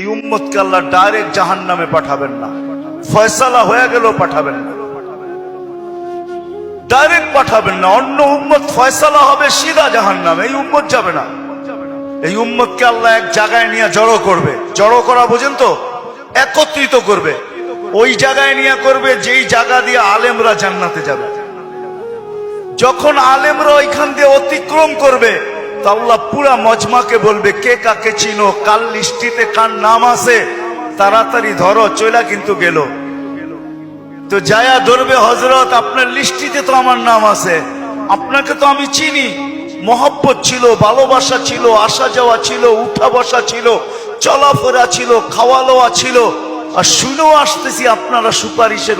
এই উম্মতকে আল্লাহ ডাইরেক্ট জাহান্নামে পাঠাবেন না, ফয়সালা হয়ে গেলেও পাঠাবেন না, ডাইরেক্ট পাঠাবেন না। অন্য উম্মত ফয়সালা হবে সিধা জাহান্নামে, এই উম্মত যাবে না। এই উম্মতকে আল্লাহ এক জায়গায় নিয়ে জড়ো করবে। জড়ো করা বোঝেন তো? একত্রিত করবে। ওই জায়গায় নিয়ে করবে যেই জায়গা দিয়ে আলেমরা জান্নাতে যাবে। যখন আলেমরা ওইখান দিয়ে অতিক্রম করবে, তো আল্লাহ পুরা মজমাকে বলবে, কে কাকে চিনো, কাল লিস্টিতে কার নাম আছে, তাড়াতাড়ি ধরো, চইলা কিন্তু গেল। তো যায়া ধরবে, হযরত আপনার লিস্টিতে তো আমার নাম আছে, আপনাকে তো আমি চিনি, মহব্বত ছিল, ভালোবাসা ছিল, আসা যাওয়া ছিল, উঠা বসা ছিল, চলাফেরা ছিল, খাওয়া লওয়া ছিল, আর শুনেও আসতেছি আপনারা সুপারিশের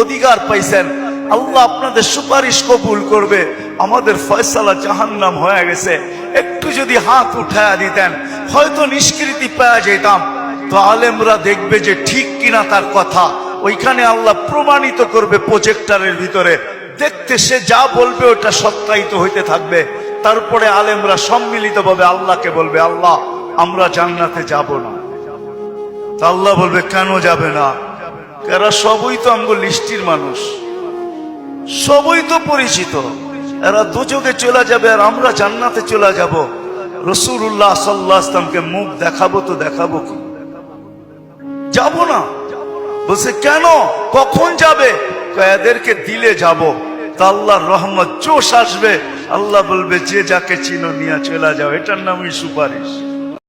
অধিকার পাইছেন। আল্লাহ আপনাদের সুপারিশ কবুল করবে, আমাদের ফয়সালা জাহান্নাম হয়ে গেছে, একটু যদি হাত উঠায়া দিতেন হয়তো নিষ্কৃতি পাওয়া যেতাম। তো আলেমরা দেখবে যে ঠিক কিনা তার কথা, ওইখানে আল্লাহ প্রমাণিত করবে প্রজেক্টরের ভিতরে, দেখতে সে যা বলবে ওটা সত্যায়িত হইতে থাকবে। তারপরে আলেমরা সম্মিলিতভাবে আল্লাহকে বলবে, আল্লাহ আমরা জান্নাতে যাব না। তা আল্লাহ বলবে, কেন যাবে না? এরা সবই তো আমগো লিস্টির মানুষ, সবই তো পরিচিত, এরা দুযোগে চলে যাবে আর আমরা জান্নাতে চলে যাব। রাসূলুল্লাহ সাল্লাল্লাহু আলাইহি ওয়াসাল্লামকে মুখ দেখাবো তো দেখাবো কি? যাব না। বলছে কেন, কখন যাবে? এদেরকে দিলে যাব। তা আল্লাহর রহমত জোশ আসবে, আল্লাহ বলবে যে যাকে চিনো নিয়ে চলে যাও, এটার নামই সুপারিশ।